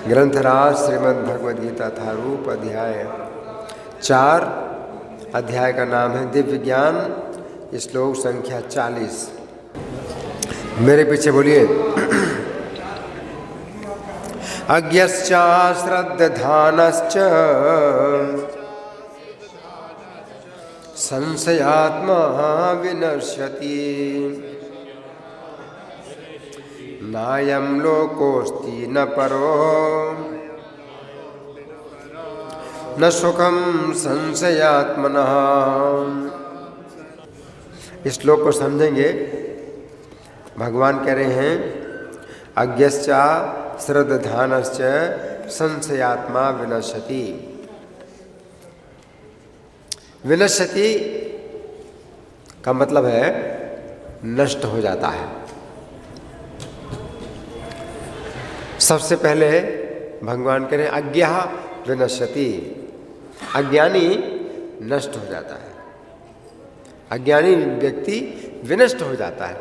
ग्रंथराज श्रीमद् भगवद गीता था रूप अध्याय 4। अध्याय का नाम है दिव्य ज्ञान। श्लोक संख्या 40। मेरे पीछे बोलिए। अज्ञश्च श्रद्धानश्च संशयात्मा विनश्यति नायं लोकोऽस्ति न परो न सुखम संशयात्मनः। इस श्लोक को समझेंगे। भगवान कह रहे हैं अज्ञश्च श्रद्धानश्च संशयात्मा विनश्यति। विनश्यति का मतलब है नष्ट हो जाता है। सबसे पहले भगवान कह रहे हैं अज्ञा विनश्यति। अज्ञानी नष्ट हो जाता है। अज्ञानी व्यक्ति विनष्ट हो जाता है।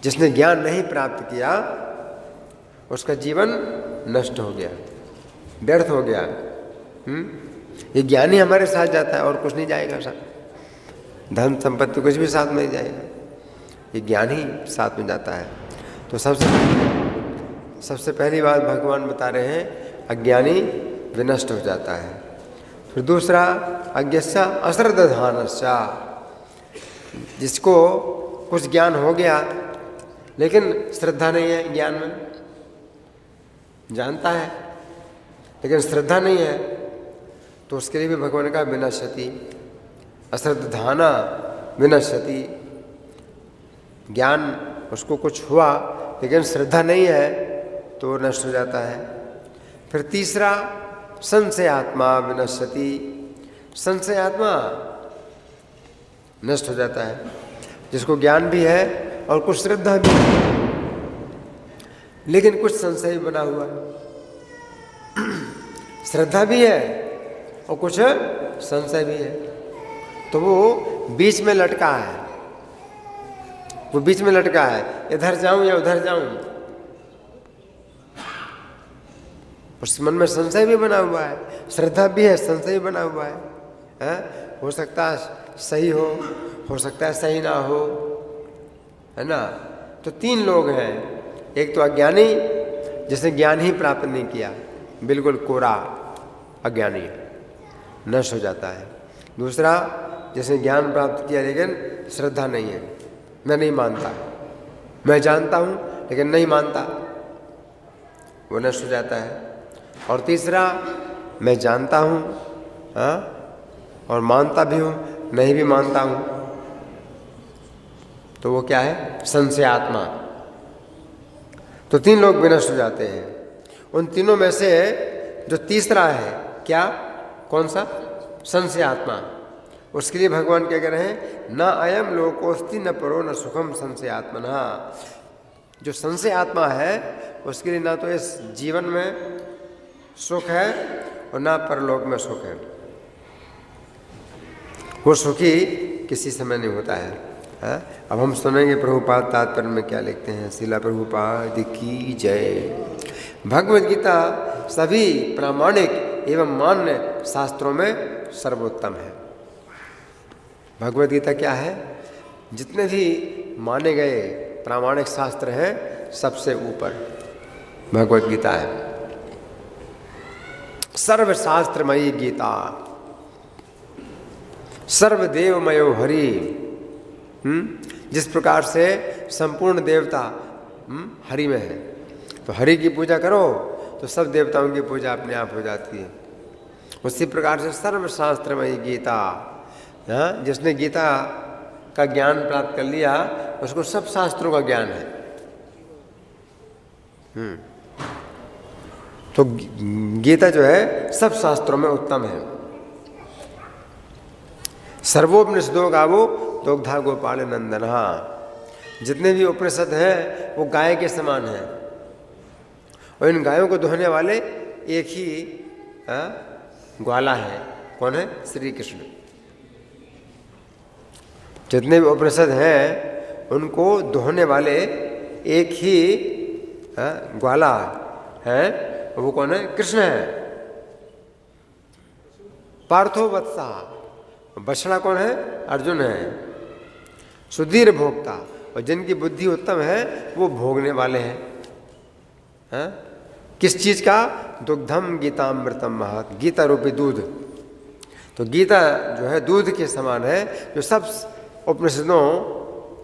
जिसने ज्ञान नहीं प्राप्त किया उसका जीवन नष्ट हो गया, व्यर्थ हो गया। ये ज्ञानी हमारे साथ जाता है और कुछ नहीं जाएगा साथ। धन संपत्ति कुछ भी साथ में नहीं जाएगा। ये ज्ञान ही साथ में जाता है। तो सबसे पहली बात भगवान बता रहे हैं अज्ञानी विनष्ट हो जाता है। फिर दूसरा अज्ञस्य अश्रद्धानस्य, जिसको कुछ ज्ञान हो गया लेकिन श्रद्धा नहीं है। ज्ञान में जानता है लेकिन श्रद्धा नहीं है, तो उसके लिए भी भगवान का विनश्यति। अश्रद्धाना विनश्यति। ज्ञान उसको कुछ हुआ लेकिन श्रद्धा नहीं है तो नष्ट हो जाता है। फिर तीसरा संशयात्मा विनश्यति। संशयात्मा नष्ट हो जाता है, जिसको ज्ञान भी है और कुछ श्रद्धा भी है लेकिन कुछ संशय बना हुआ है। श्रद्धा भी है और कुछ संशय भी है, तो वो बीच में लटका है। वो बीच में लटका है, इधर जाऊं या उधर जाऊं। उस मन में संशय भी बना हुआ है, श्रद्धा भी है, संशय भी बना हुआ है। हो सकता है सही हो सकता है सही ना हो, है ना। तो तीन लोग हैं। एक तो अज्ञानी जिसने ज्ञान ही प्राप्त नहीं किया, बिल्कुल कोरा अज्ञानी, नष्ट हो जाता है। दूसरा जिसने ज्ञान प्राप्त किया लेकिन श्रद्धा नहीं है, मैं नहीं मानता, मैं जानता हूँ लेकिन नहीं मानता, वो नष्ट हो जाता है। और तीसरा मैं जानता हूँ और मानता भी हूँ, नहीं भी मानता हूँ, तो वो क्या है? संशयात्मा। तो तीन लोग विनष्ट हो जाते हैं। उन तीनों में से जो तीसरा है, क्या, कौन सा? संशयात्मा। उसके लिए भगवान क्या कह रहे हैं? न अयम लोकोस्ति न परो न सुखम संशयात्मना। जो संशयात्मा है उसके लिए ना तो इस जीवन में सुख है और ना परलोक में सुख है। वो सुखी किसी समय नहीं होता है। अब हम सुनेंगे प्रभुपाद तात्पर्य में क्या लिखते हैं। शिला प्रभुपाद की जय। भगवद गीता सभी प्रामाणिक एवं मान्य शास्त्रों में सर्वोत्तम है। भगवद गीता क्या है? जितने भी माने गए प्रामाणिक शास्त्र हैं सबसे ऊपर भगवद गीता है। सर्वशास्त्रमयी गीता, सर्वदेवमयो हरि। जिस प्रकार से संपूर्ण देवता हरि में है, तो हरि की पूजा करो तो सब देवताओं की पूजा अपने आप हो जाती है। उसी प्रकार से सर्वशास्त्रमयी गीता, जिसने गीता का ज्ञान प्राप्त कर लिया उसको सब शास्त्रों का ज्ञान है। तो गीता जो है सब शास्त्रों में उत्तम है। सर्वोपनिषदो गावो दुग्धा गोपाल नंदना। जितने भी उपनिषद हैं वो गाय के समान हैं, और इन गायों को दोहने वाले एक ही ग्वाला है। कौन है? श्री कृष्ण। जितने भी उपनिषद हैं उनको दोहने वाले एक ही ग्वाला है, वो कौन है? कृष्ण है। पार्थो वत्सा, बछड़ा कौन है? अर्जुन है। सुधीर भोक्ता, और जिनकी बुद्धि उत्तम है वो भोगने वाले हैं। किस चीज का? दुग्धम गीतामृतम महत्, गीता रूपी दूध। तो गीता जो है दूध के समान है, जो सब उपनिषदों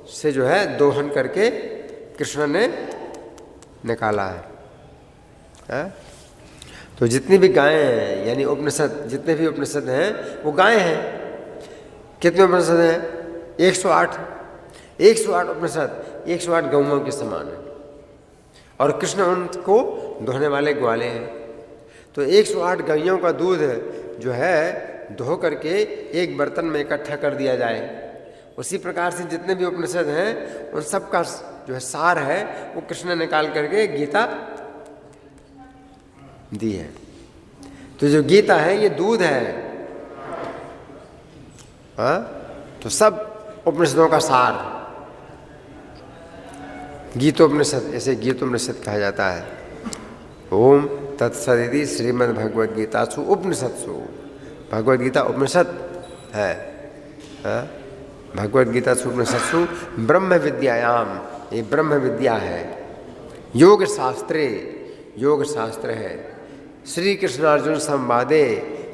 से जो है दोहन करके कृष्ण ने निकाला है। तो जितनी भी गायें हैं, यानी उपनिषद, जितने भी उपनिषद हैं वो गायें हैं। कितने उपनिषद हैं? 108। 108 उपनिषद 108 गौओं के समान है, और कृष्ण उनको दोहने वाले ग्वाले हैं। तो 108 गैयों का दूध जो है धो करके एक बर्तन में इकट्ठा कर दिया जाए, उसी प्रकार से जितने भी उपनिषद हैं उन सब का जो है सार है वो कृष्ण ने निकाल करके गीता दी है। तो जो गीता है ये दूध है। तो सब उपनिषदों का सार गीतोपनिषद, ऐसे गीतोपनिषद कहा जाता है। ओम तत्सदिति श्रीमद्भगवद्गीतासु उपनिषत्सु, भगवद गीता उपनिषद है। भगवद उपनिषत्सु ब्रह्म विद्यायाम, ये ब्रह्म विद्या है। योग शास्त्रे, योग शास्त्र है। श्री कृष्ण अर्जुन संवादे,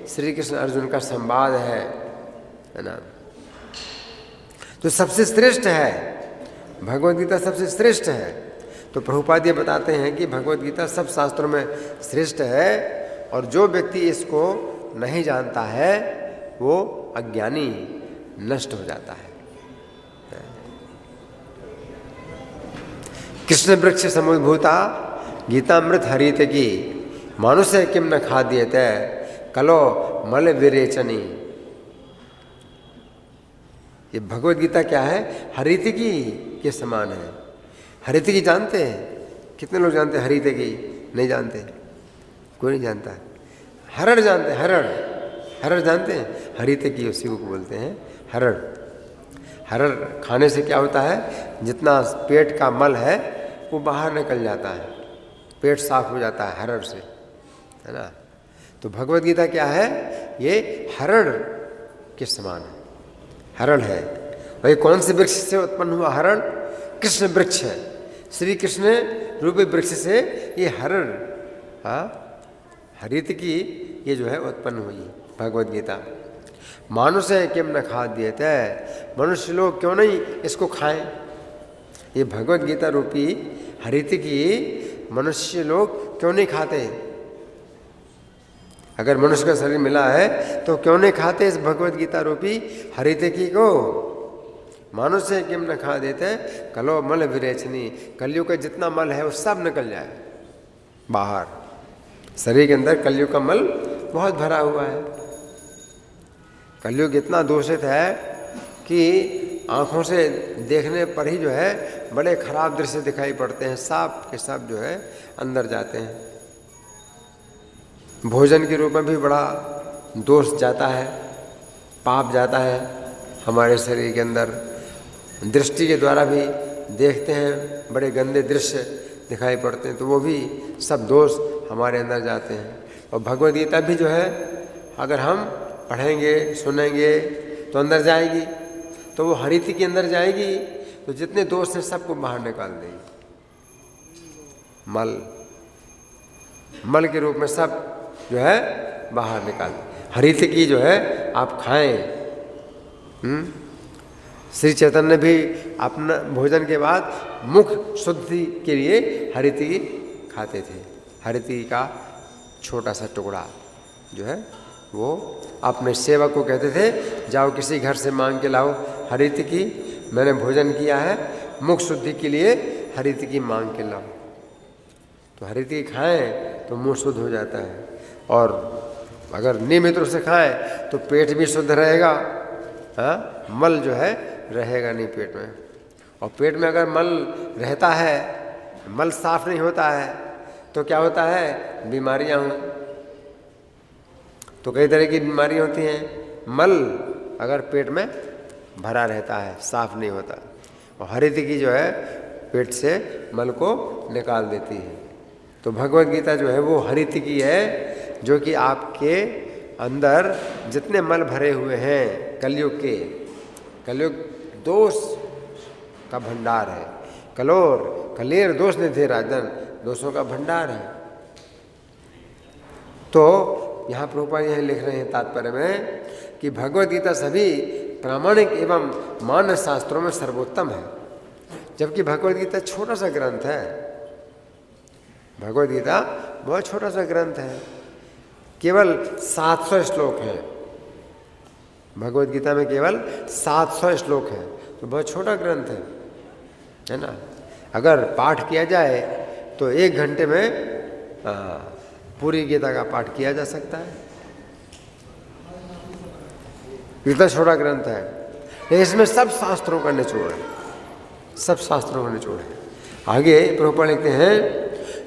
श्री कृष्ण अर्जुन का संवाद है ना। तो सबसे श्रेष्ठ है भगवद गीता, सबसे श्रेष्ठ है। तो प्रभुपाद ये बताते हैं कि भगवद गीता सब शास्त्रों में श्रेष्ठ है, और जो व्यक्ति इसको नहीं जानता है वो अज्ञानी नष्ट हो जाता है। कृष्ण वृक्ष समुद्भूता गीतामृत हरित की, मानुषे किम न खाद्यते कलो मल विरेचनी। ये भगवद गीता क्या है? हरितकी के समान है। हरितकी जानते हैं? कितने लोग जानते हैं हरितकी? नहीं जानते, कोई नहीं जानता। हरड़ जानते हैं? हरड़, हरड़ जानते हैं? हरितकी उसी को बोलते हैं, हरड़। हरड़ खाने से क्या होता है? जितना पेट का मल है वो बाहर निकल जाता है, पेट साफ हो जाता है हरड़ से, है ना। तो भगवद गीता क्या है? ये हरड़ के समान है, हरड़ है। और ये कौन से वृक्ष से उत्पन्न हुआ? हरड़ कृष्ण वृक्ष है। श्री कृष्ण रूपी वृक्ष से ये हरड़, हरित की ये जो है उत्पन्न हुई भगवद गीता। मानुष है किम न खाद्यते, मनुष्य लोग क्यों नहीं इसको खाएं? ये भगवद गीता रूपी हरित की मनुष्य लोग क्यों नहीं खाते? अगर मनुष्य का शरीर मिला है तो क्यों नहीं खाते इस भगवद गीता रूपी हरितकी को? मनुष्य किम न खा देते कलो मल विरेचनी, कलयुग का जितना मल है वो सब निकल जाए बाहर। शरीर के अंदर कलयुग का मल बहुत भरा हुआ है। कलयुग इतना दूषित है कि आँखों से देखने पर ही जो है बड़े खराब दृश्य दिखाई पड़ते हैं, सांप के सब जो है अंदर जाते हैं। भोजन के रूप में भी बड़ा दोष जाता है, पाप जाता है हमारे शरीर के अंदर। दृष्टि के द्वारा भी देखते हैं, बड़े गंदे दृश्य दिखाई पड़ते हैं, तो वो भी सब दोष हमारे अंदर जाते हैं। और भगवद गीता भी जो है अगर हम पढ़ेंगे सुनेंगे तो अंदर जाएगी, तो वो हरित के अंदर जाएगी, तो जितने दोष हैं सबको बाहर निकाल देगी। मल के रूप में सब जो है बाहर निकाल। हरित की जो है आप खाएं। श्री चैतन्य भी अपना भोजन के बाद मुख शुद्धि के लिए हरिती खाते थे। हरिती का छोटा सा टुकड़ा जो है वो अपने सेवक को कहते थे, जाओ किसी घर से मांग के लाओ हरिती की, मैंने भोजन किया है, मुख शुद्धि के लिए हरिती की मांग के लाओ। तो हरिती खाएं तो मुंह शुद्ध हो जाता है, और अगर नियमित रूप से खाएं तो पेट भी शुद्ध रहेगा। मल जो है रहेगा नहीं पेट में, और पेट में अगर मल रहता है, मल साफ नहीं होता है, तो क्या होता है? बीमारियां हों। तो कई तरह की बीमारियां होती हैं, मल अगर पेट में भरा रहता है, साफ नहीं होता। और हरित की जो है पेट से मल को निकाल देती है। तो भगवद गीता जो है वो हरित की है, जो कि आपके अंदर जितने मल भरे हुए हैं कलयुग के, कलयुग दोष का भंडार है। कलेर दोष निधे राजन, दोषों का भंडार है। तो यहाँ प्रभुपाद यह लिख रहे हैं तात्पर्य में कि भगवद गीता सभी प्रामाणिक एवं मान्य शास्त्रों में सर्वोत्तम है। जबकि भगवद गीता छोटा सा ग्रंथ है, भगवद गीता बहुत छोटा सा ग्रंथ है, केवल 700 श्लोक हैं। भगवद गीता में केवल 700 श्लोक हैं, तो बहुत छोटा ग्रंथ है ना। अगर पाठ किया जाए तो 1 घंटे में पूरी गीता का पाठ किया जा सकता है। इतना छोटा ग्रंथ है, लेकिन इसमें सब शास्त्रों का निचोड़ है, सब शास्त्रों का निचोड़ है। आगे प्रभुपाद लिखते हैं,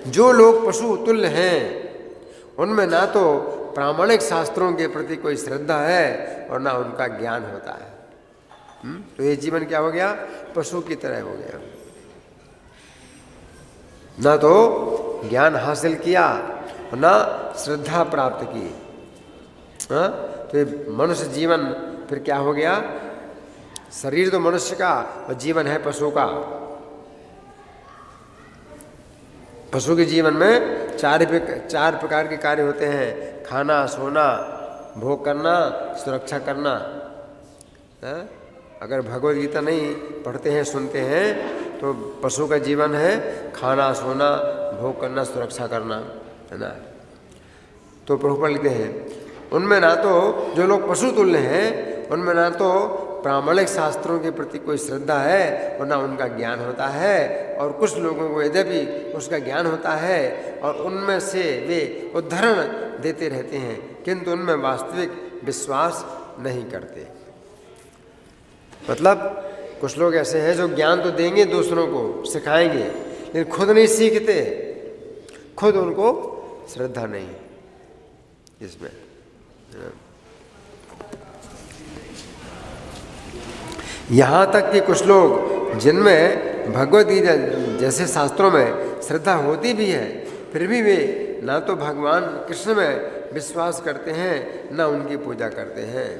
जो लोग पशु तुल्य हैं उनमें ना तो प्रामाणिक शास्त्रों के प्रति कोई श्रद्धा है और ना उनका ज्ञान होता है। तो ये जीवन क्या हो गया? पशु की तरह हो गया। ना तो ज्ञान हासिल किया और ना श्रद्धा प्राप्त की। तो ये मनुष्य जीवन फिर क्या हो गया? शरीर तो मनुष्य का और जीवन है पशु का। पशु के जीवन में चार प्रकार के कार्य होते हैं: खाना, सोना, भोग करना, सुरक्षा करना। अगर भगवद गीता नहीं पढ़ते हैं, सुनते हैं, तो पशु का जीवन है खाना, सोना, भोग करना, सुरक्षा करना, है ना। तो प्रभुपाद लिखते हैं, उनमें ना तो जो लोग पशु तुल्य हैं उनमें ना तो प्रामाणिक शास्त्रों के प्रति कोई श्रद्धा है और ना उनका ज्ञान होता है। और कुछ लोगों को यद्यपि उसका ज्ञान होता है और उनमें से वे उदाहरण देते रहते हैं, किंतु उनमें वास्तविक विश्वास नहीं करते। मतलब कुछ लोग ऐसे हैं जो ज्ञान तो देंगे, दूसरों को सिखाएंगे, लेकिन खुद नहीं सीखते, खुद उनको श्रद्धा नहीं इसमें। यहाँ तक कि कुछ लोग जिनमें भगवद गीता जैसे शास्त्रों में श्रद्धा होती भी है, फिर भी वे ना तो भगवान कृष्ण में विश्वास करते हैं, ना उनकी पूजा करते हैं।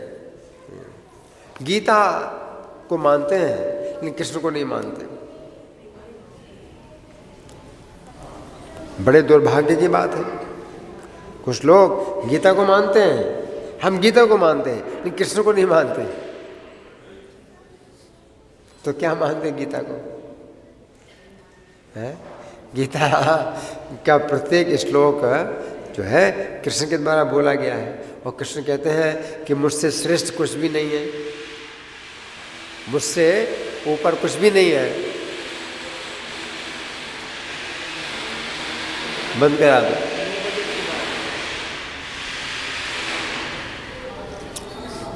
गीता को मानते हैं लेकिन कृष्ण को नहीं मानते। बड़े दुर्भाग्य की बात है। कुछ लोग गीता को मानते हैं, हम गीता को मानते हैं लेकिन कृष्ण को नहीं मानते। तो क्या मानते गीता को? है गीता का प्रत्येक श्लोक जो है कृष्ण के द्वारा बोला गया है, और कृष्ण कहते हैं कि मुझसे श्रेष्ठ कुछ भी नहीं है, मुझसे ऊपर कुछ भी नहीं है। बंद करा दो।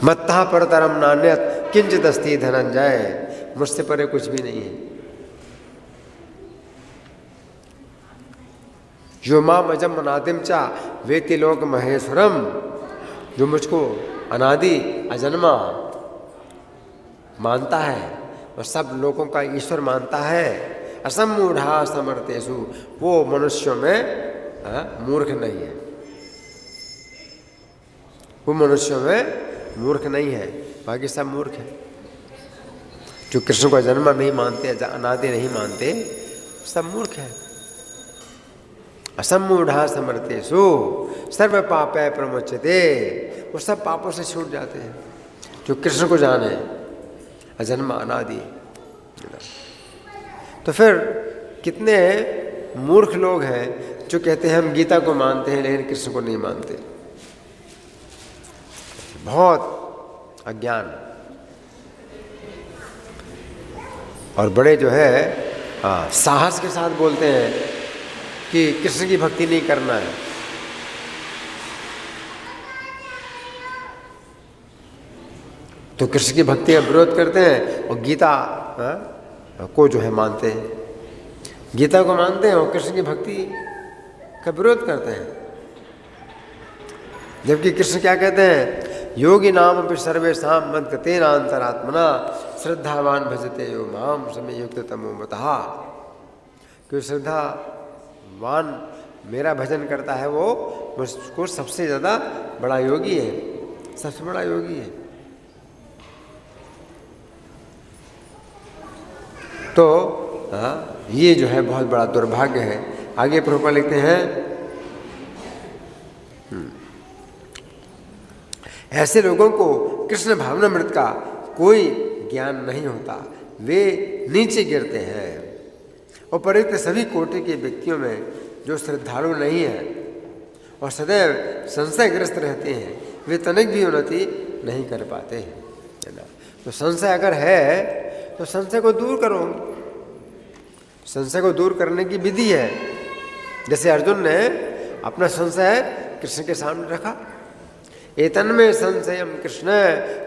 मत्तः परतरम नान्यत् किंचित् अस्ति धनंजय, मुझसे परे कुछ भी नहीं है। जो माम अजम अनादिम चा वेति लोक महेश्वरम, जो मुझको अनादि अजन्मा मानता है और सब लोगों का ईश्वर मानता है, असमूढ़ा समर्थेषु, वो मनुष्यों में मूर्ख नहीं है, वो मनुष्यों में मूर्ख नहीं है। बाकी सब मूर्ख है। जो कृष्ण को जन्म नहीं मानते, अनादि नहीं मानते, सब मूर्ख है। असमूढ़ा समर्थेषु सर्व पापै प्रमुच्यते, वो सब पापों से छूट जाते हैं जो कृष्ण को जाने, अजन्मा अनादि। तो फिर कितने मूर्ख लोग हैं जो कहते हैं हम गीता को मानते हैं लेकिन कृष्ण को नहीं मानते। बहुत अज्ञान। और बड़े जो है साहस के साथ बोलते हैं कि कृष्ण की भक्ति नहीं करना है। तो कृष्ण की भक्ति का विरोध करते हैं और गीता को जो है मानते हैं, गीता को मानते हैं और कृष्ण की भक्ति का विरोध करते हैं। जबकि कृष्ण क्या कहते हैं? योगी नाम अपि सर्वेषां मद्गतेन अंतरात्मना श्रद्धावान भजते यो माम समय युक्त तमो मतः। क्योंकि श्रद्धावान मेरा भजन करता है वो मुझको सबसे ज़्यादा बड़ा योगी है, सबसे बड़ा योगी है। तो ये जो है बहुत बड़ा दुर्भाग्य है। आगे प्रभुपाद लिखते हैं, ऐसे लोगों को कृष्ण भावनामृत का कोई ज्ञान नहीं होता, वे नीचे गिरते हैं। उपरोक्त सभी कोटि के व्यक्तियों में जो श्रद्धालु नहीं है और सदैव संशयग्रस्त रहते हैं, वे तनिक भी उन्नति नहीं कर पाते हैं, है ना। तो संशय अगर है तो संशय को दूर करो। संशय को दूर करने की विधि है। जैसे अर्जुन ने अपना संशय कृष्ण के सामने रखा, एतन्मे संशयम कृष्ण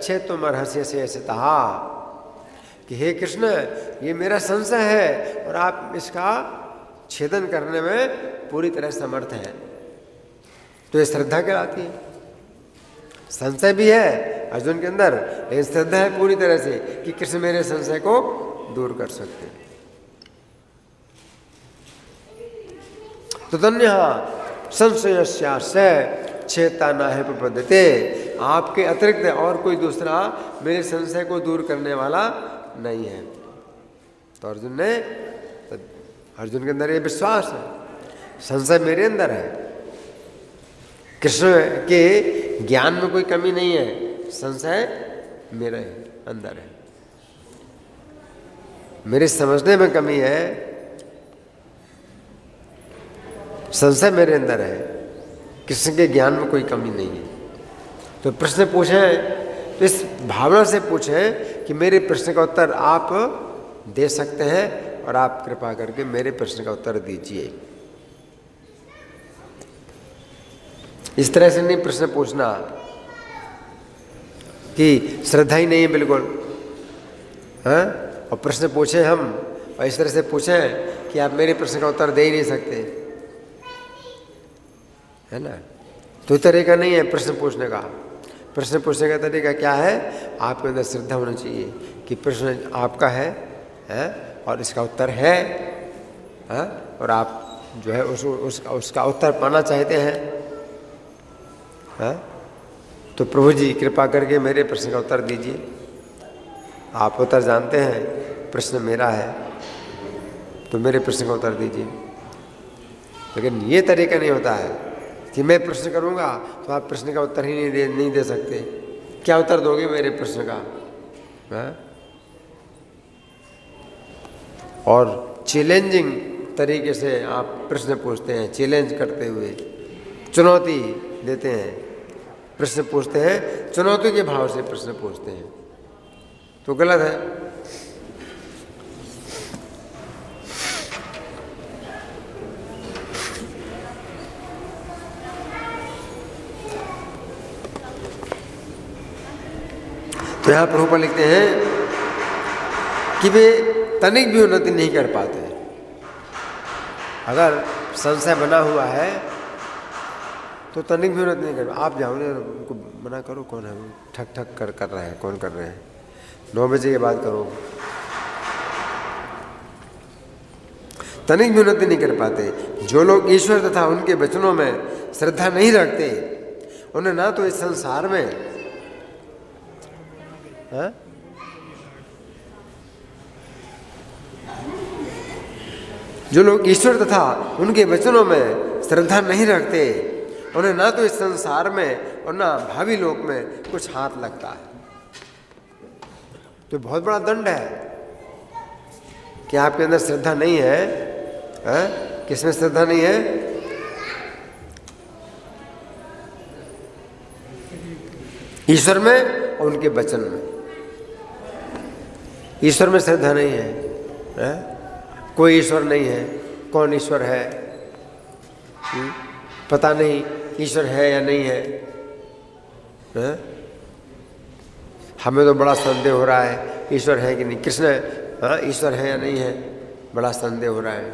छेतुमर्हस्य शेषतः, कि हे कृष्ण ये मेरा संशय है और आप इसका छेदन करने में पूरी तरह समर्थ हैं। तो ये श्रद्धा कहलाती है। संशय भी है अर्जुन के अंदर, लेकिन श्रद्धा है पूरी तरह से कि कृष्ण मेरे संशय को दूर कर सकते हैं। तो तन्यः संशयस्यास्य छेता न है प्रपद्यते, आपके अतिरिक्त और कोई दूसरा मेरे संशय को दूर करने वाला नहीं है। तो अर्जुन के अंदर ये विश्वास है, संशय मेरे अंदर है, कृष्ण के ज्ञान में कोई कमी नहीं है, संशय मेरे अंदर है, मेरे समझने में कमी है, संशय मेरे अंदर है, कृष्ण के ज्ञान में कोई कमी नहीं है। तो प्रश्न पूछें तो इस भावना से पूछें कि मेरे प्रश्न का उत्तर आप दे सकते हैं और आप कृपा करके मेरे प्रश्न का उत्तर दीजिए। इस तरह से नहीं प्रश्न पूछना कि श्रद्धा ही नहीं है बिल्कुल, हाँ, और प्रश्न पूछें हम और इस तरह से पूछें कि आप मेरे प्रश्न का उत्तर दे ही नहीं सकते, है ना। तो तरीका नहीं है प्रश्न पूछने का। प्रश्न पूछने का तरीका क्या है? आपके अंदर श्रद्धा होनी चाहिए कि प्रश्न आपका है और इसका उत्तर है, और आप जो है उसका उत्तर पाना चाहते हैं, तो प्रभु जी कृपा करके मेरे प्रश्न का उत्तर दीजिए। आप उत्तर जानते हैं, प्रश्न मेरा है तो मेरे प्रश्न का उत्तर दीजिए। लेकिन ये तरीका नहीं होता है कि मैं प्रश्न करूंगा तो आप प्रश्न का उत्तर ही नहीं दे सकते। क्या उत्तर दोगे मेरे प्रश्न का? और चैलेंजिंग तरीके से आप प्रश्न पूछते हैं, चैलेंज करते हुए चुनौती देते हैं, प्रश्न पूछते हैं, चुनौती के भाव से प्रश्न पूछते हैं, तो गलत है। तो यहाँ प्रभुपाद लिखते हैं कि वे तनिक भी उन्नति नहीं कर पाते। अगर संशय बना हुआ है तो तनिक भी उन्नति नहीं कर पाते। आप जाओ ना, उनको मना करो, कौन है वो ठक ठक कर रहे हैं, कौन कर रहे हैं, 9 बजे के बाद करो। तनिक भी उन्नति नहीं कर पाते। जो लोग ईश्वर तथा उनके वचनों में श्रद्धा नहीं रखते, उन्हें ना तो इस संसार में जो लोग ईश्वर तथा उनके वचनों में श्रद्धा नहीं रखते, उन्हें ना तो इस संसार में और ना भावी लोक में कुछ हाथ लगता है। तो बहुत बड़ा दंड है कि आपके अंदर श्रद्धा नहीं है। किसमें श्रद्धा नहीं है? ईश्वर में और उनके वचन में। ईश्वर में श्रद्धा नहीं है, कोई ईश्वर नहीं है, कौन ईश्वर है पता नहीं, ईश्वर है या नहीं है, हमें तो बड़ा संदेह हो रहा है ईश्वर है कि नहीं। कृष्ण ईश्वर है या नहीं है, बड़ा संदेह हो रहा है।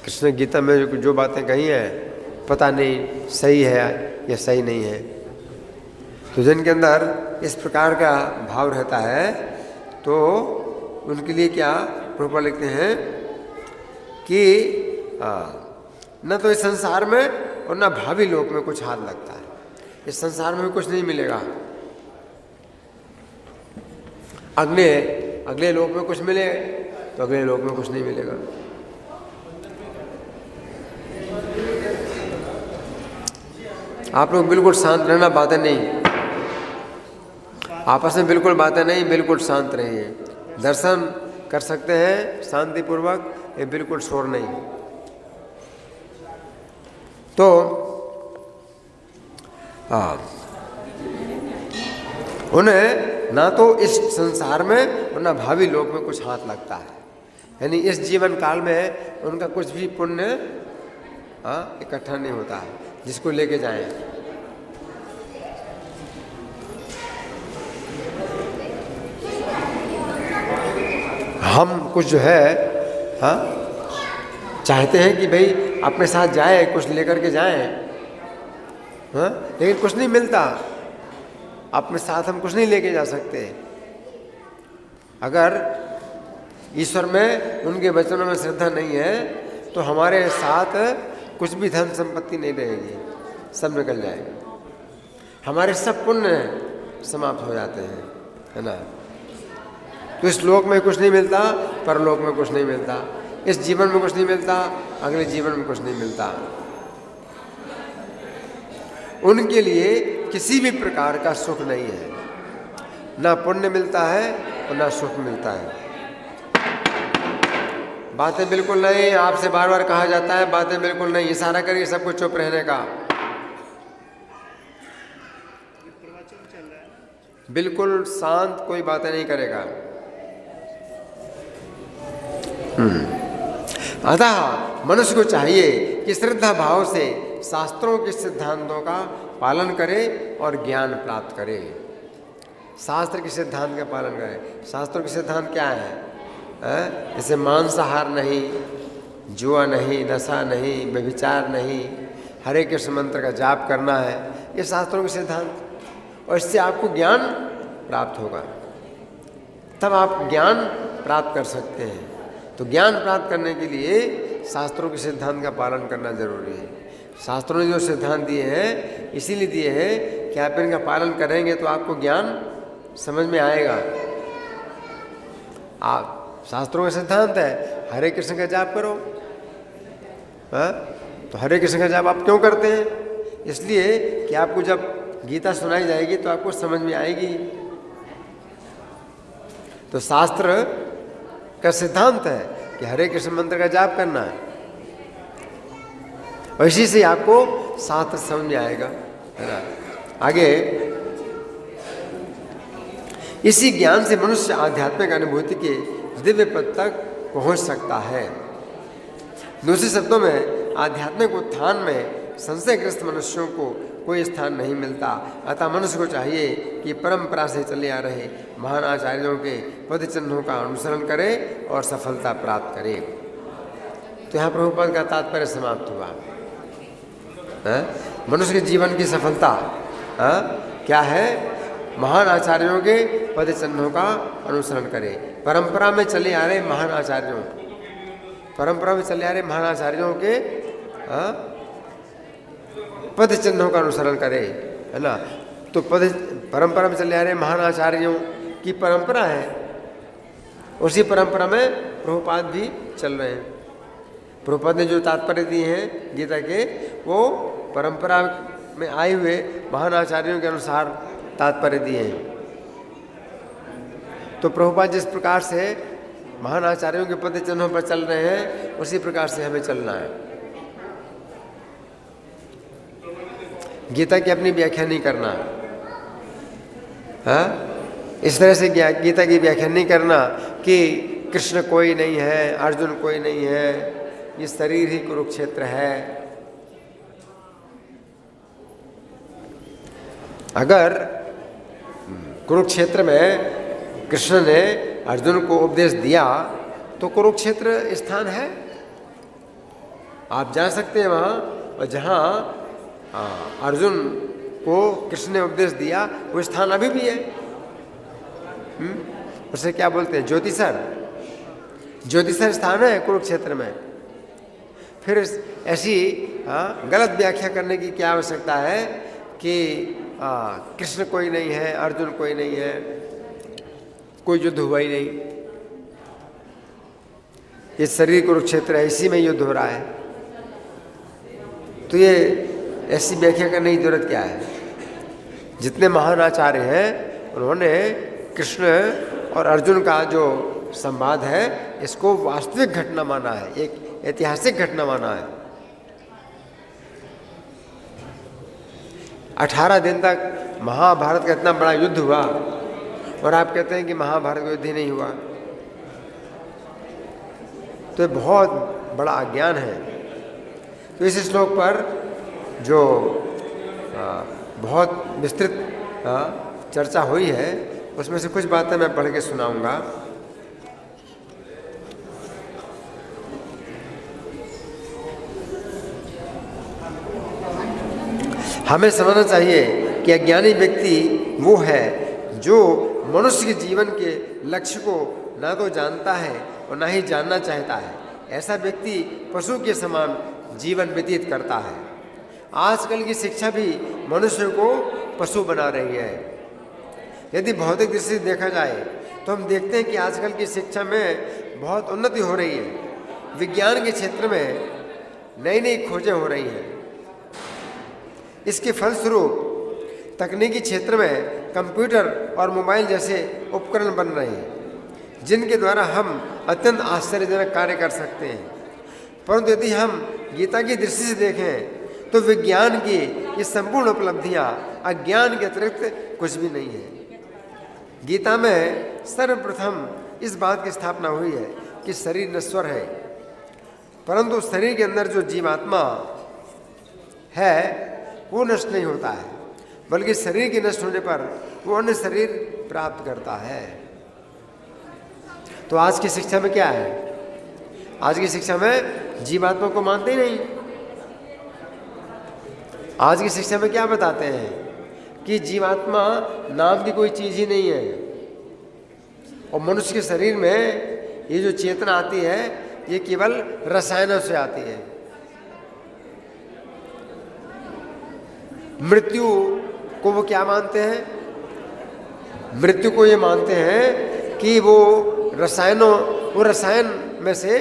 कृष्ण गीता में जो बातें कही हैं पता नहीं सही है या सही नहीं है। तो जिनके अंदर इस प्रकार का भाव रहता है तो उनके लिए क्या प्रभुपाद लिखते हैं कि न तो इस संसार में और न भावी लोक में कुछ हाथ लगता है। इस संसार में भी कुछ नहीं मिलेगा, अगले लोक में कुछ मिले तो अगले लोक में कुछ नहीं मिलेगा। आप लोग बिल्कुल शांत रहना, बातें नहीं, आपस में बिल्कुल बातें नहीं, बिल्कुल शांत रहिए। दर्शन कर सकते हैं शांतिपूर्वक, ये बिल्कुल शोर नहीं। तो उन्हें ना तो इस संसार में और ना भावी लोक में कुछ हाथ लगता है, यानी इस जीवन काल में उनका कुछ भी पुण्य इकट्ठा नहीं होता है जिसको लेके जाएं। हम कुछ जो है चाहते हैं कि भाई अपने साथ जाए, कुछ लेकर के जाएं, लेकिन कुछ नहीं मिलता। अपने साथ हम कुछ नहीं लेके जा सकते। अगर ईश्वर में, उनके वचनों में श्रद्धा नहीं है तो हमारे साथ कुछ भी धन संपत्ति नहीं रहेगी, सब निकल जाएगा। हमारे सब पुण्य समाप्त हो जाते हैं, है ना। तो इस लोक में कुछ नहीं मिलता, परलोक में कुछ नहीं मिलता, इस जीवन में कुछ नहीं मिलता, अगले जीवन में कुछ नहीं मिलता। उनके लिए किसी भी प्रकार का सुख नहीं है, ना पुण्य मिलता है और ना सुख मिलता है। बातें बिल्कुल नहीं, आपसे बार बार कहा जाता है बातें बिल्कुल नहीं, इशारा करिए सबको चुप रहने का। बिल्कुल शांत, कोई बातें नहीं करेगा। अतः मनुष्य को चाहिए कि श्रद्धा भाव से शास्त्रों के सिद्धांतों का पालन करे और ज्ञान प्राप्त करे। शास्त्र के सिद्धांत का पालन करे। शास्त्रों के सिद्धांत क्या है? जैसे मांसाहार नहीं, जुआ नहीं, नशा नहीं, व्यभिचार नहीं, हरे कृष्ण मंत्र का जाप करना है, ये शास्त्रों के सिद्धांत। और इससे आपको ज्ञान प्राप्त होगा, तब आप ज्ञान प्राप्त कर सकते हैं। तो ज्ञान प्राप्त करने के लिए शास्त्रों के सिद्धांत का पालन करना जरूरी है। शास्त्रों ने जो सिद्धांत दिए हैं इसीलिए दिए हैं कि आप इनका पालन करेंगे तो आपको ज्ञान समझ में आएगा। आप शास्त्रों का सिद्धांत है हरे कृष्ण का जाप करो, तो हरे कृष्ण का जाप आप क्यों करते हैं? इसलिए कि आपको जब गीता सुनाई जाएगी तो आपको समझ में आएगी। तो शास्त्र का सिद्धांत है कि हरे कृष्ण मंत्र का जाप करना है, और इसी से आपको शास्त्र समझ में आएगा, है ना। आगे इसी ज्ञान से मनुष्य आध्यात्मिक अनुभूति के दिव्य पद तक पहुंच सकता है। दूसरे शब्दों में आध्यात्मिक उत्थान में संशयग्रस्त मनुष्यों को कोई स्थान नहीं मिलता। अतः मनुष्य को चाहिए कि परंपरा से चले आ रहे महान आचार्यों के पद चिन्हों का अनुसरण करे और सफलता प्राप्त करे। तो यहाँ प्रभुपद का तात्पर्य समाप्त हुआ। मनुष्य के जीवन की सफलता क्या है? महान आचार्यों के पद चिन्हों का अनुसरण करे। परंपरा में चले आ रहे महान आचार्यों, परंपरा में चले आ रहे महान आचार्यों के पद चिन्हों का अनुसरण करे, है ना। तो परंपरा में चले आ रहे महान आचार्यों की परंपरा है, उसी परंपरा में प्रभुपाद भी चल रहे हैं। प्रभुपाद ने जो तात्पर्य दिए हैं गीता के, वो परंपरा में आए हुए महान आचार्यों के अनुसार तात्पर्य दिए हैं। तो प्रभुपाद जिस प्रकार से महान आचार्यों के पद चिन्हों पर चल रहे हैं उसी प्रकार से हमें चलना है। गीता की अपनी व्याख्या नहीं करना, इस तरह से गीता की व्याख्या नहीं करना कि कृष्ण कोई नहीं है, अर्जुन कोई नहीं है, ये शरीर ही कुरुक्षेत्र है। अगर कुरुक्षेत्र में कृष्ण ने अर्जुन को उपदेश दिया तो कुरुक्षेत्र स्थान है, आप जा सकते हैं वहाँ। और जहाँ अर्जुन को कृष्ण ने उपदेश दिया वो स्थान अभी भी है। उसे क्या बोलते हैं? ज्योतिषर, ज्योतिषर स्थान है कुरुक्षेत्र में। फिर ऐसी गलत व्याख्या करने की क्या आवश्यकता है कि कृष्ण कोई नहीं है, अर्जुन कोई नहीं है, कोई युद्ध हुआ ही नहीं, ये शरीर कुरुक्षेत्र है, इसी में युद्ध हो रहा है। तो ये ऐसी व्याख्या करने की जरूरत क्या है? जितने महान आचार्य हैं उन्होंने कृष्ण और अर्जुन का जो संवाद है इसको वास्तविक घटना माना है, एक ऐतिहासिक घटना माना है। 18 दिन तक महाभारत का इतना बड़ा युद्ध हुआ और आप कहते हैं कि महाभारत का युद्ध ही नहीं हुआ, तो ये बहुत बड़ा अज्ञान है। तो इस श्लोक पर जो बहुत विस्तृत चर्चा हुई है उसमें से कुछ बातें मैं पढ़ के सुनाऊंगा। हमें समझना चाहिए कि अज्ञानी व्यक्ति वो है जो मनुष्य के जीवन के लक्ष्य को ना तो जानता है और ना ही जानना चाहता है। ऐसा व्यक्ति पशु के समान जीवन व्यतीत करता है। आजकल की शिक्षा भी मनुष्य को पशु बना रही है। यदि भौतिक दृष्टि से देखा जाए तो हम देखते हैं कि आजकल की शिक्षा में बहुत उन्नति हो रही है। विज्ञान के क्षेत्र में नई नई खोजें हो रही हैं। इसके फलस्वरूप तकनीकी क्षेत्र में कंप्यूटर और मोबाइल जैसे उपकरण बन रहे हैं जिनके द्वारा हम अत्यंत आश्चर्यजनक कार्य कर सकते हैं। परंतु यदि हम गीता की दृष्टि से देखें तो विज्ञान की ये संपूर्ण उपलब्धियां अज्ञान के अतिरिक्त कुछ भी नहीं है। गीता में सर्वप्रथम इस बात की स्थापना हुई है कि शरीर नश्वर है, परंतु शरीर के अंदर जो जीवात्मा है वो नष्ट नहीं होता है, बल्कि शरीर के नष्ट होने पर वो अन्य शरीर प्राप्त करता है। तो आज की शिक्षा में क्या है? आज की शिक्षा में जीवात्मा को मानते ही नहीं। आज की शिक्षा में क्या बताते हैं कि जीवात्मा नाम की कोई चीज ही नहीं है और मनुष्य के शरीर में ये जो चेतना आती है ये केवल रसायनों से आती है। मृत्यु को वो क्या मानते हैं? मृत्यु को ये मानते हैं कि वो रसायन में से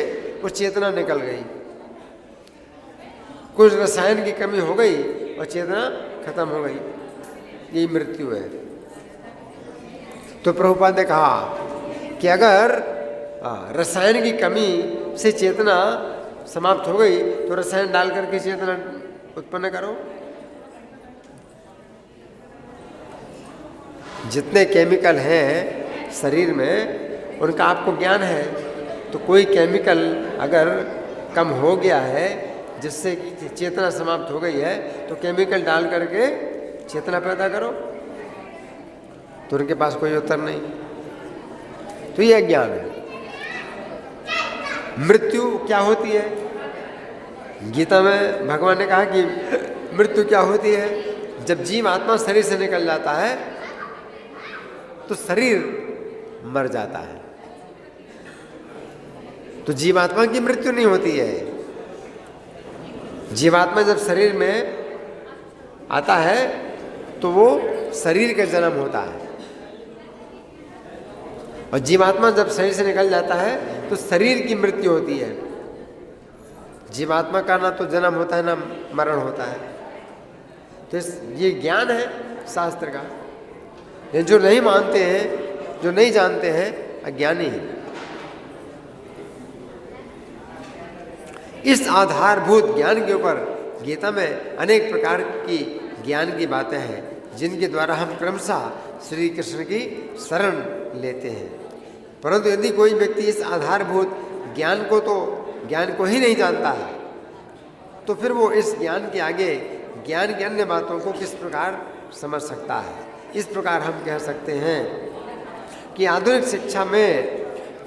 वो चेतना निकल गई, कुछ रसायन की कमी हो गई और चेतना खत्म हो गई, यही मृत्यु है। तो प्रभुपाद ने कहा कि अगर रसायन की कमी से चेतना समाप्त हो गई तो रसायन डाल करके चेतना उत्पन्न करो। जितने केमिकल हैं शरीर में उनका आपको ज्ञान है, तो कोई केमिकल अगर कम हो गया है जिससे कि चेतना समाप्त हो गई है तो केमिकल डाल करके चेतना पैदा करो, तो उनके पास कोई उत्तर नहीं। तो ये अज्ञान है। मृत्यु क्या होती है? गीता में भगवान ने कहा कि मृत्यु क्या होती है? जब जीव आत्मा शरीर से निकल जाता है तो शरीर मर जाता है। तो जीवात्मा की मृत्यु नहीं होती है। जीवात्मा जब शरीर में आता है तो वो शरीर का जन्म होता है, और जीवात्मा जब शरीर से निकल जाता है तो शरीर की मृत्यु होती है। जीवात्मा का ना तो जन्म होता है ना मरण होता है। तो ये ज्ञान है शास्त्र का। ये जो नहीं मानते हैं, जो नहीं जानते हैं, अज्ञानी है। इस आधारभूत ज्ञान के ऊपर गीता में अनेक प्रकार की ज्ञान की बातें हैं जिनके द्वारा हम क्रमशः श्री कृष्ण की शरण लेते हैं। परंतु यदि कोई व्यक्ति इस आधारभूत ज्ञान को ही नहीं जानता है तो फिर वो इस ज्ञान के आगे ज्ञान की अन्य बातों को किस प्रकार समझ सकता है? इस प्रकार हम कह सकते हैं कि आधुनिक शिक्षा में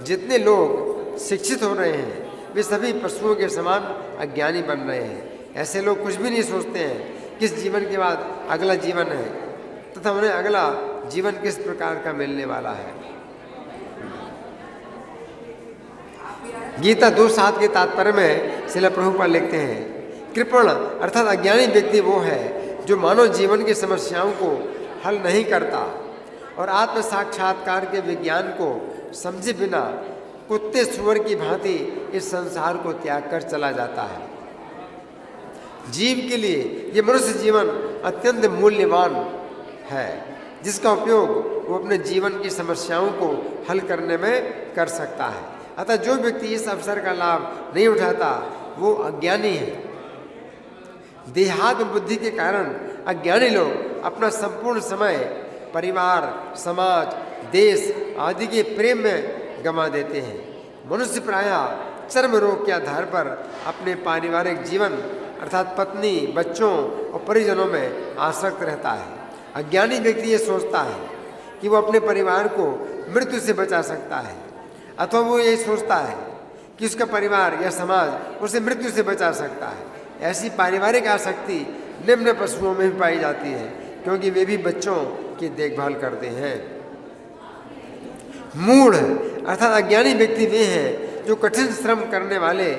जितने लोग शिक्षित हो रहे हैं वे सभी पशुओं के समान अज्ञानी बन रहे हैं। ऐसे लोग कुछ भी नहीं सोचते हैं किस जीवन के बाद अगला जीवन है तथा उन्हें अगला जीवन किस प्रकार का मिलने वाला है। गीता 2:7 के तात्पर्य में श्रील प्रभुपाद लिखते हैं, कृपण अर्थात अज्ञानी व्यक्ति वो है जो मानव जीवन की समस्याओं को हल नहीं करता और आत्म साक्षात्कार के विज्ञान को समझे बिना कुत्ते सुअर की भांति इस संसार को त्याग कर चला जाता है। जीव के लिए ये मनुष्य जीवन अत्यंत मूल्यवान है, जिसका उपयोग वो अपने जीवन की समस्याओं को हल करने में कर सकता है। अतः जो व्यक्ति इस अवसर का लाभ नहीं उठाता वो अज्ञानी है। देहात्म बुद्धि के कारण अज्ञानी लोग अपना संपूर्ण समय परिवार, समाज, देश आदि के प्रेम में गंवा देते हैं। मनुष्य प्रायः चर्म रोग के आधार पर अपने पारिवारिक जीवन अर्थात पत्नी, बच्चों और परिजनों में आसक्त रहता है। अज्ञानी व्यक्ति ये सोचता है कि वो अपने परिवार को मृत्यु से बचा सकता है, अथवा वो यही सोचता है कि उसका परिवार या समाज उसे मृत्यु से बचा सकता है। ऐसी पारिवारिक आसक्ति निम्न पशुओं में भी पाई जाती है, क्योंकि वे भी बच्चों की देखभाल करते हैं। मूढ़ अर्थात अज्ञानी व्यक्ति वे हैं जो कठिन श्रम करने वाले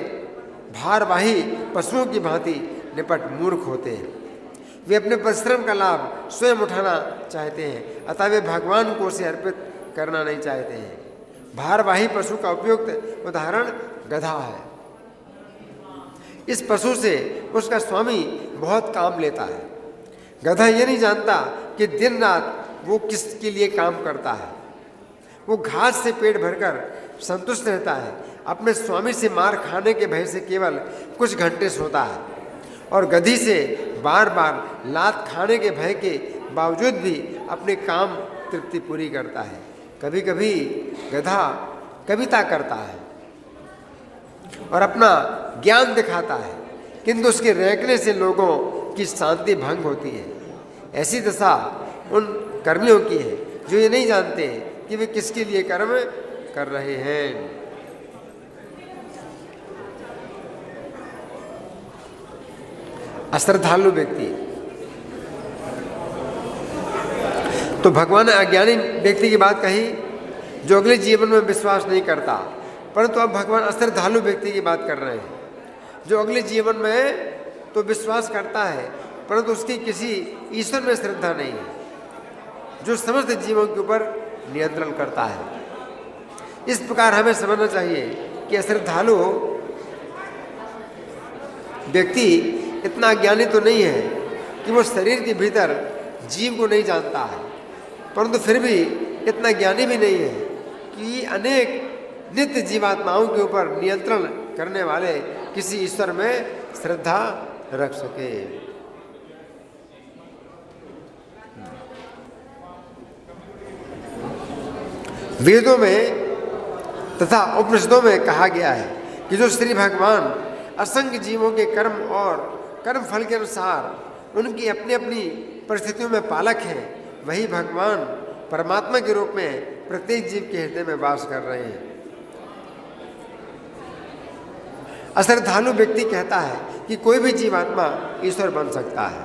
भारवाही पशुओं की भांति निपट मूर्ख होते हैं। वे अपने परिश्रम का लाभ स्वयं उठाना चाहते हैं, अतः वे भगवान को उसे अर्पित करना नहीं चाहते हैं। भारवाही पशु का उपयुक्त उदाहरण गधा है। इस पशु से उसका स्वामी बहुत काम लेता है। गधा ये नहीं जानता कि दिन रात वो किसके लिए काम करता है। वो घास से पेट भरकर संतुष्ट रहता है। अपने स्वामी से मार खाने के भय से केवल कुछ घंटे सोता है और गधी से बार बार लात खाने के भय के बावजूद भी अपने काम तृप्ति पूरी करता है। कभी कभी गधा कविता करता है और अपना ज्ञान दिखाता है, किंतु उसके रेंकने से लोगों की शांति भंग होती है। ऐसी दशा उन कर्मियों की है जो ये नहीं जानते कि वे किसके लिए कर्म कर रहे हैं। अश्रद्धालु व्यक्ति, तो भगवान ने अज्ञानी व्यक्ति की बात कही जो अगले जीवन में विश्वास नहीं करता, परंतु अब भगवान अश्रद्धालु व्यक्ति की बात कर रहे हैं जो अगले जीवन में तो विश्वास करता है परंतु उसकी किसी ईश्वर में श्रद्धा नहीं है, जो समस्त जीवों के ऊपर नियंत्रण करता है। इस प्रकार हमें समझना चाहिए कि अश्रद्धालु व्यक्ति इतना ज्ञानी तो नहीं है कि वो शरीर के भीतर जीव को नहीं जानता है, परंतु फिर भी इतना ज्ञानी भी नहीं है कि अनेक नित्य जीवात्माओं के ऊपर नियंत्रण करने वाले किसी ईश्वर में श्रद्धा रख सके। वेदों में तथा उपनिषदों में कहा गया है कि जो श्री भगवान असंख्य जीवों के कर्म और कर्म फल के अनुसार उनकी अपनी अपनी परिस्थितियों में पालक हैं, वही भगवान परमात्मा के रूप में प्रत्येक जीव के हृदय में वास कर रहे हैं। अश्रद्धालु व्यक्ति कहता है कि कोई भी जीवात्मा ईश्वर बन सकता है।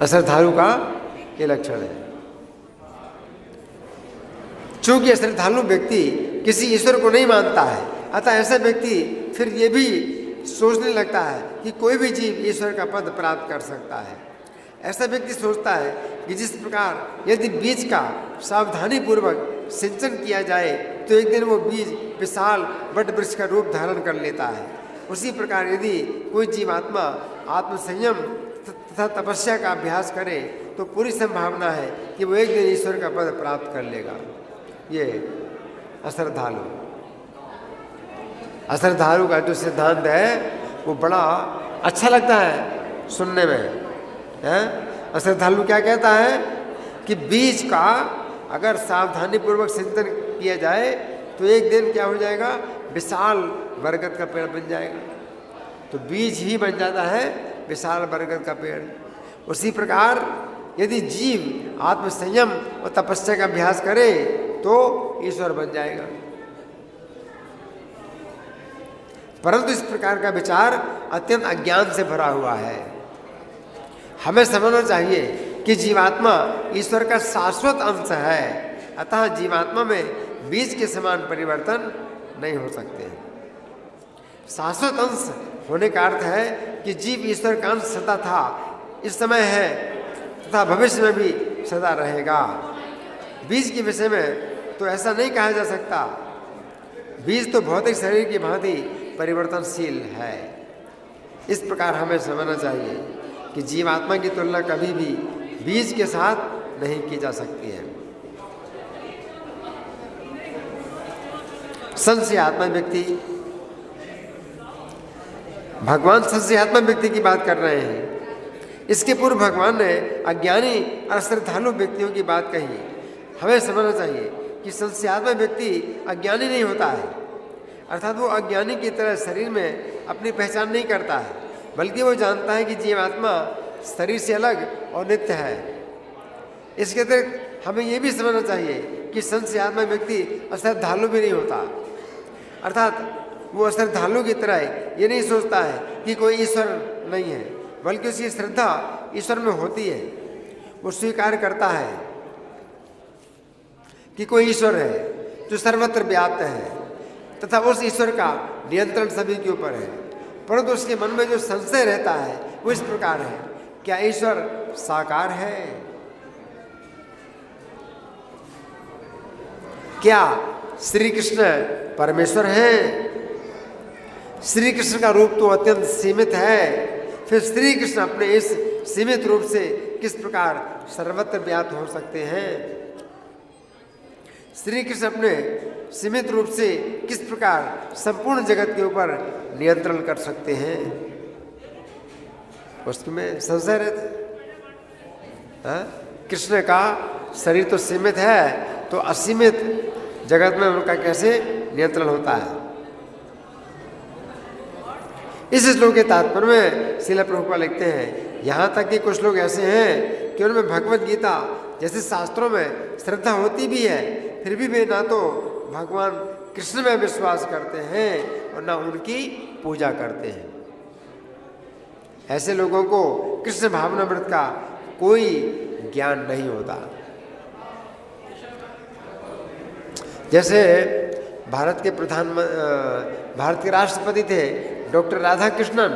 अश्रद्धालु का ये लक्षण है। चूंकि अश्रद्धालु व्यक्ति किसी ईश्वर को नहीं मानता है, अतः ऐसा व्यक्ति फिर ये भी सोचने लगता है कि कोई भी जीव ईश्वर का पद प्राप्त कर सकता है। ऐसा व्यक्ति सोचता है कि जिस प्रकार यदि बीज का सावधानी पूर्वक सिंचन किया जाए तो एक दिन वो बीज विशाल वट वृक्ष का रूप धारण कर लेता है, उसी प्रकार यदि कोई जीवात्मा आत्मसंयम तथा तपस्या का अभ्यास करे तो पूरी संभावना है कि वो एक दिन ईश्वर का पद प्राप्त कर लेगा। ये अश्रद्धालु का जो सिद्धांत है वो बड़ा अच्छा लगता है सुनने में। अश्रद्धालु क्या कहता है कि बीज का अगर सावधानी पूर्वक सिंचन किया जाए तो एक दिन क्या हो जाएगा, विशाल बरगद का पेड़ बन जाएगा। तो बीज ही बन जाता है विशाल बरगद का पेड़। उसी प्रकार यदि जीव आत्मसंयम और तपस्या का अभ्यास करे तो ईश्वर बन जाएगा। परंतु इस प्रकार का विचार अत्यंत अज्ञान से भरा हुआ है। हमें समझना चाहिए कि जीवात्मा ईश्वर का शाश्वत अंश है, अतः जीवात्मा में बीज के समान परिवर्तन नहीं हो सकते। शाश्वत अंश होने का अर्थ है कि जीव ईश्वर का अंश सदा था, इस समय है तथा भविष्य में भी सदा रहेगा। बीज के विषय में तो ऐसा नहीं कहा जा सकता। बीज तो भौतिक शरीर की भांति परिवर्तनशील है। इस प्रकार हमें समझना चाहिए कि जीवात्मा की तुलना कभी भी बीज के साथ नहीं की जा सकती है। संशयात्मा व्यक्ति, भगवान संशयात्मा व्यक्ति की बात कर रहे हैं। इसके पूर्व भगवान ने अज्ञानी और श्रद्धालु व्यक्तियों की बात कही। हमें समझना चाहिए कि संशयात्मा व्यक्ति अज्ञानी नहीं होता है, अर्थात वो अज्ञानी की तरह शरीर में अपनी पहचान नहीं करता है, बल्कि वो जानता है कि जीवात्मा शरीर से अलग और नित्य है। इसके अतिरिक्त हमें ये भी समझना चाहिए कि संशयात्मा व्यक्ति अश्रद्धालु भी नहीं होता, अर्थात वो अश्रद्धालु की तरह ये नहीं सोचता है कि कोई ईश्वर नहीं है, बल्कि उसकी श्रद्धा ईश्वर में होती है। वो स्वीकार करता है कि कोई ईश्वर है जो सर्वत्र व्याप्त है तथा उस ईश्वर का नियंत्रण सभी के ऊपर है, परंतु उसके मन में जो संशय रहता है वो इस प्रकार है, क्या ईश्वर साकार है? क्या श्री कृष्ण परमेश्वर हैं? श्री कृष्ण का रूप तो अत्यंत सीमित है, फिर श्री कृष्ण अपने इस सीमित रूप से किस प्रकार सर्वत्र व्याप्त हो सकते हैं? श्री कृष्ण अपने सीमित रूप से किस प्रकार संपूर्ण जगत के ऊपर नियंत्रण कर सकते हैं? उसमें संशय रहता। कृष्ण का शरीर तो सीमित है, तो असीमित जगत में उनका कैसे नियंत्रण होता है? इस श्लोक के तात्पर्य में श्रील प्रभुपाद लिखते हैं, यहाँ तक कि कुछ लोग ऐसे हैं कि उनमें भगवत गीता जैसे शास्त्रों में श्रद्धा होती भी है, फिर भी वे ना तो भगवान कृष्ण में विश्वास करते हैं और ना उनकी पूजा करते हैं। ऐसे लोगों को कृष्ण भावनामृत का कोई ज्ञान नहीं होता। जैसे भारत के राष्ट्रपति थे डॉक्टर राधा कृष्णन,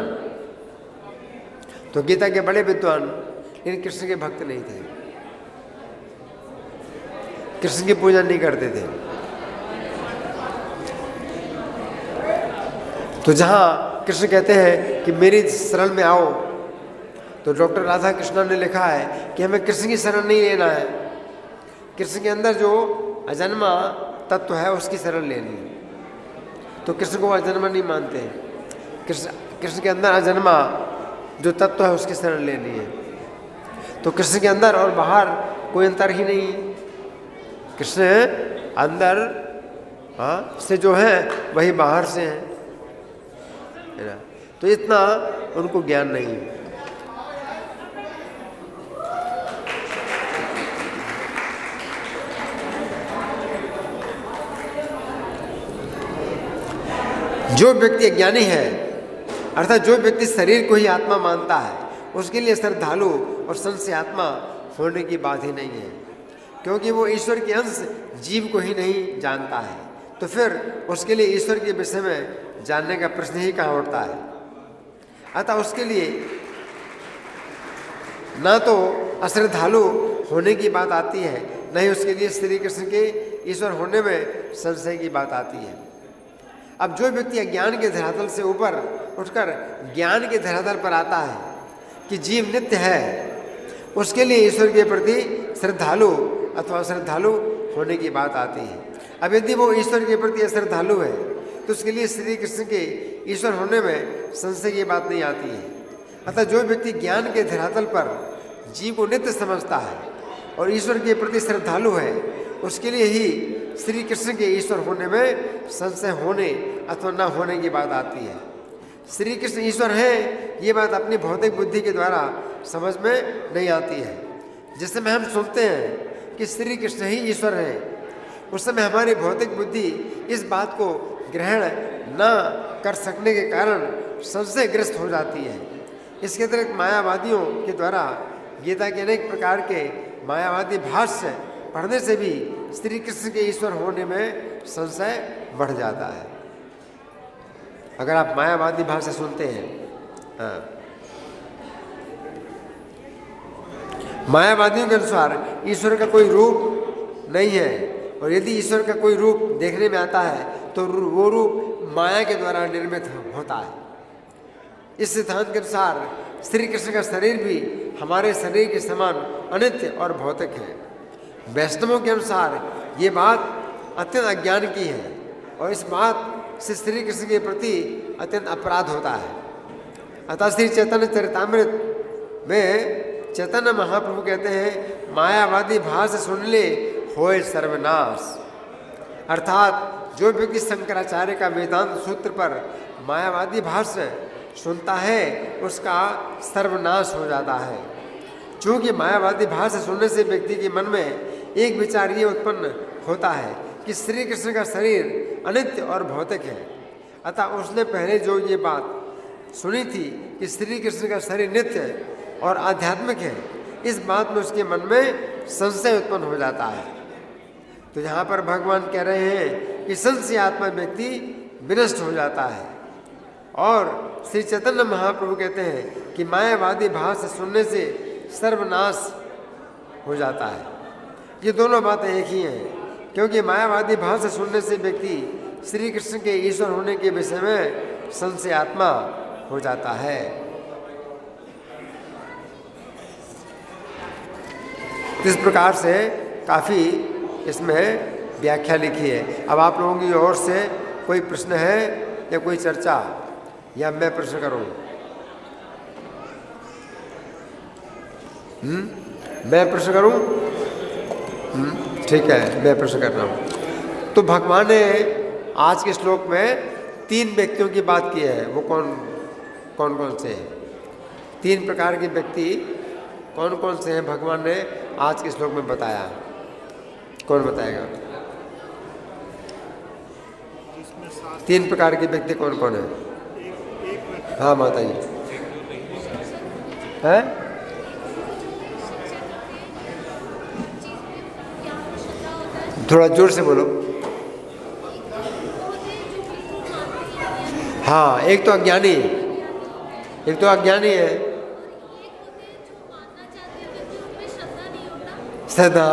तो गीता के बड़े विद्वान, लेकिन कृष्ण के भक्त नहीं थे, कृष्ण की पूजा नहीं करते थे। तो जहां कृष्ण कहते हैं कि मेरी शरण में आओ, तो डॉक्टर राधा कृष्णन ने लिखा है कि हमें कृष्ण की शरण नहीं लेना है, कृष्ण के अंदर जो अजन्मा तत्व है उसकी शरण लेनी है। तो कृष्ण को अजन्मा नहीं मानते हैं, कृष्ण के अंदर अजन्मा जो तत्व है उसकी शरण लेनी है। तो कृष्ण के अंदर और बाहर कोई अंतर ही नहीं है। कृष्ण अंदर से जो है वही बाहर से है ना। तो इतना उनको ज्ञान नहीं है। जो व्यक्ति अज्ञानी है, अर्थात जो व्यक्ति शरीर को ही आत्मा मानता है, उसके लिए श्रद्धालु और संशयात्मा होने की बात ही नहीं है, क्योंकि वो ईश्वर के अंश जीव को ही नहीं जानता है। तो फिर उसके लिए ईश्वर के विषय में जानने का प्रश्न ही कहाँ उठता है। अतः उसके लिए ना तो अश्रद्धालु होने की बात आती है, न ही उसके लिए श्री कृष्ण के ईश्वर होने में संशय की बात आती है। अब जो व्यक्ति अज्ञान के धरातल से ऊपर उठकर ज्ञान के धरातल पर आता है कि जीव नित्य है, उसके लिए ईश्वर के प्रति श्रद्धालु अथवा अश्रद्धालु होने की बात आती है। अब यदि वो ईश्वर के प्रति अश्रद्धालु है, तो उसके लिए श्री कृष्ण के ईश्वर होने में संशय की बात नहीं आती है। अतः जो व्यक्ति ज्ञान के धरातल पर जीव को नित्य समझता है और ईश्वर के प्रति श्रद्धालु है, उसके लिए ही श्री कृष्ण के ईश्वर होने में संशय होने अथवा न होने की बात आती है। श्री कृष्ण ईश्वर हैं, ये बात अपनी भौतिक बुद्धि के द्वारा समझ में नहीं आती है। जिस समय हम सुनते हैं कि श्री कृष्ण ही ईश्वर हैं, उस समय हमारी भौतिक बुद्धि इस बात को ग्रहण न कर सकने के कारण संशयग्रस्त हो जाती है। इसके अतिरिक्त मायावादियों के द्वारा गीता के अनेक प्रकार के मायावादी भाष्य पढ़ने से भी श्री कृष्ण के ईश्वर होने में संशय बढ़ जाता है। अगर आप मायावादी भाषा सुनते हैं, हाँ, मायावादियों के अनुसार ईश्वर का कोई रूप नहीं है, और यदि ईश्वर का कोई रूप देखने में आता है तो वो रूप माया के द्वारा निर्मित होता है। इस सिद्धांत के अनुसार श्री कृष्ण का शरीर भी हमारे शरीर के समान अनित्य और भौतिक है। वैष्णवों के अनुसार ये बात अत्यंत अज्ञान की है, और इस बात से श्री कृष्ण के प्रति अत्यंत अपराध होता है। अतः श्री चैतन्य चरितामृत में चैतन्य महाप्रभु कहते हैं, मायावादी भाष्य सुन ले होए सर्वनाश। अर्थात जो व्यक्ति शंकराचार्य का वेदांत सूत्र पर मायावादी भाष्य सुनता है उसका सर्वनाश हो जाता है। क्योंकि मायावादी भाष्य सुनने से व्यक्ति के मन में एक विचार ये उत्पन्न होता है कि श्री कृष्ण का शरीर अनित्य और भौतिक है। अतः उसने पहले जो ये बात सुनी थी कि श्री कृष्ण का शरीर नित्य और आध्यात्मिक है, इस बात में उसके मन में संशय उत्पन्न हो जाता है। तो यहाँ पर भगवान कह रहे हैं कि संशयात्मा व्यक्ति विनष्ट हो जाता है, और श्री चैतन्य महाप्रभु कहते हैं कि मायावादी भाष्य सुनने से सर्वनाश हो जाता है। ये दोनों बातें एक ही हैं, क्योंकि मायावादी भाष्य सुनने से व्यक्ति श्री कृष्ण के ईश्वर होने के विषय में संशयात्मा हो जाता है। इस प्रकार से काफ़ी इसमें व्याख्या लिखी है। अब आप लोगों की ओर से कोई प्रश्न है या कोई चर्चा, या मैं प्रश्न करूं? मैं प्रश्न करूं? ठीक है, मैं प्रश्न कर रहा हूं। तो भगवान ने आज के श्लोक में 3 व्यक्तियों की बात की है। वो कौन कौन से हैं? 3 प्रकार के व्यक्ति कौन कौन से हैं भगवान ने आज के श्लोक में बताया। कौन बताएगा? 3 प्रकार के व्यक्ति कौन कौन है? हाँ माता जी, है? थोड़ा जोर से बोलो। हाँ, एक तो अज्ञानी है। श्रद्धा,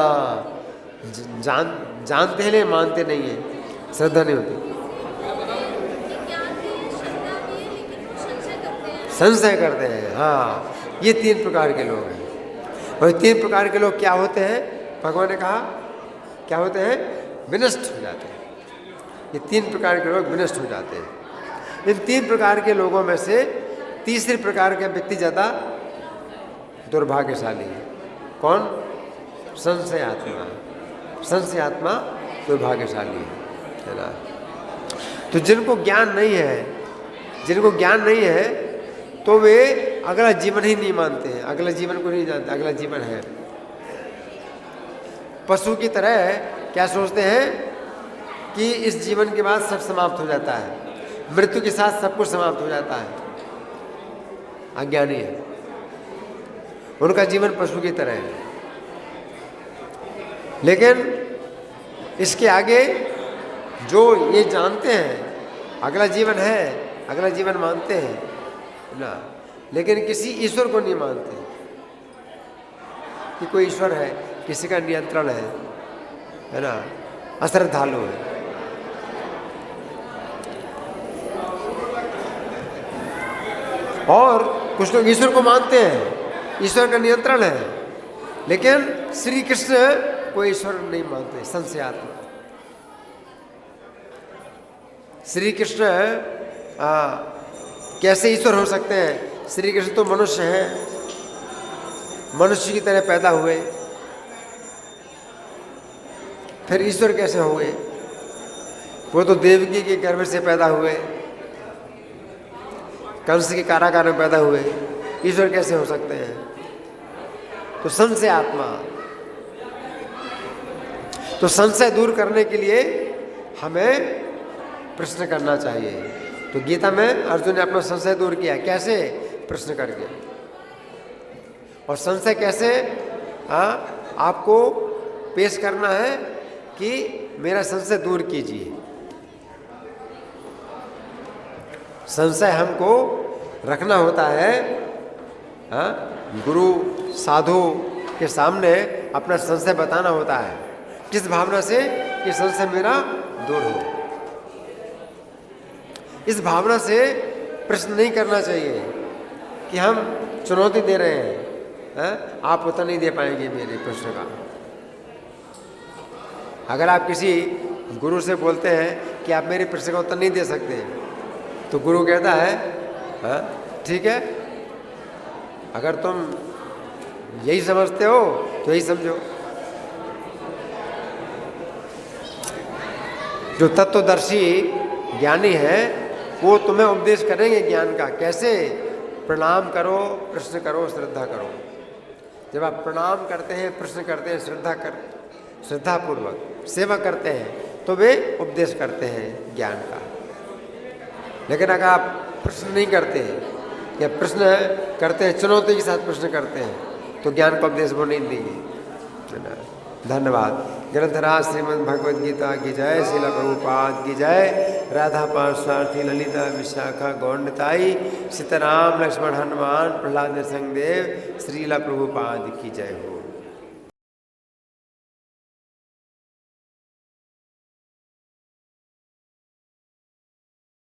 जानते हैं लेकिन मानते नहीं है, श्रद्धा नहीं होती। संशय करते हैं। हाँ, ये 3 प्रकार के लोग हैं। और 3 प्रकार के लोग क्या होते हैं? भगवान ने कहा क्या होते हैं? विनष्ट हो जाते हैं। ये 3 प्रकार के लोग विनष्ट हो जाते हैं। इन 3 प्रकार के लोगों में से तीसरे प्रकार का व्यक्ति ज़्यादा दुर्भाग्यशाली है। कौन? संशयात्मा दुर्भाग्यशाली है ना। तो जिनको ज्ञान नहीं है तो वे अगला जीवन ही नहीं मानते हैं, अगला जीवन को नहीं जानते। अगला जीवन है पशु की तरह, क्या सोचते हैं कि इस जीवन के बाद सब समाप्त हो जाता है, मृत्यु के साथ सब कुछ समाप्त हो जाता है। अज्ञानी है, उनका जीवन पशु की तरह है। लेकिन इसके आगे जो ये जानते हैं अगला जीवन है, अगला जीवन मानते हैं ना, लेकिन किसी ईश्वर को नहीं मानते कि कोई ईश्वर है, किसी का नियंत्रण है ना, अश्रद्धालु है। और कुछ लोग ईश्वर को मानते हैं, ईश्वर का नियंत्रण है, लेकिन श्री कृष्ण कोई ईश्वर नहीं मानते। संशयात्मा। श्री कृष्ण कैसे ईश्वर हो सकते हैं? श्री कृष्ण तो मनुष्य हैं, मनुष्य की तरह पैदा हुए, फिर ईश्वर कैसे हुए? वो तो देवकी के गर्भ से पैदा हुए, कंस के कारागार में पैदा हुए, ईश्वर कैसे हो सकते हैं? तो संशय आत्मा। तो संशय दूर करने के लिए हमें प्रश्न करना चाहिए। तो गीता में अर्जुन ने अपना संशय दूर किया, कैसे? प्रश्न करके। और संशय कैसे आपको पेश करना है कि मेरा संशय दूर कीजिए। संशय हमको रखना होता है, हाँ, गुरु साधु के सामने अपना संशय बताना होता है, किस भावना से कि संशय मेरा दूर हो। इस भावना से प्रश्न नहीं करना चाहिए कि हम चुनौती दे रहे हैं, हाँ? आप उत्तर नहीं दे पाएंगे मेरे प्रश्न का। अगर आप किसी गुरु से बोलते हैं कि आप मेरे प्रश्न का उत्तर नहीं दे सकते, तो गुरु कहता है हाँ ठीक है, अगर तुम यही समझते हो तो यही समझो। जो तत्वदर्शी ज्ञानी है वो तुम्हें उपदेश करेंगे ज्ञान का, कैसे? प्रणाम करो, प्रश्न करो, श्रद्धा करो। जब आप प्रणाम करते हैं, प्रश्न करते हैं, श्रद्धापूर्वक सेवा करते हैं, तो वे उपदेश करते हैं ज्ञान का। लेकिन अगर आप प्रश्न नहीं करते हैं या प्रश्न करते हैं, चुनौती के साथ प्रश्न करते हैं, तो ज्ञान का उपदेश वो नहीं देंगे। धन्यवाद। ग्रंथराज श्रीमद् भगवद गीता की जय, श्रील प्रभुपाद की जय, राधा पार्षार्थी ललिता विशाखा गौंडताई, सीताराम लक्ष्मण हनुमान प्रहलाद नृसिंहदेव, श्रील प्रभुपाद की जय हो।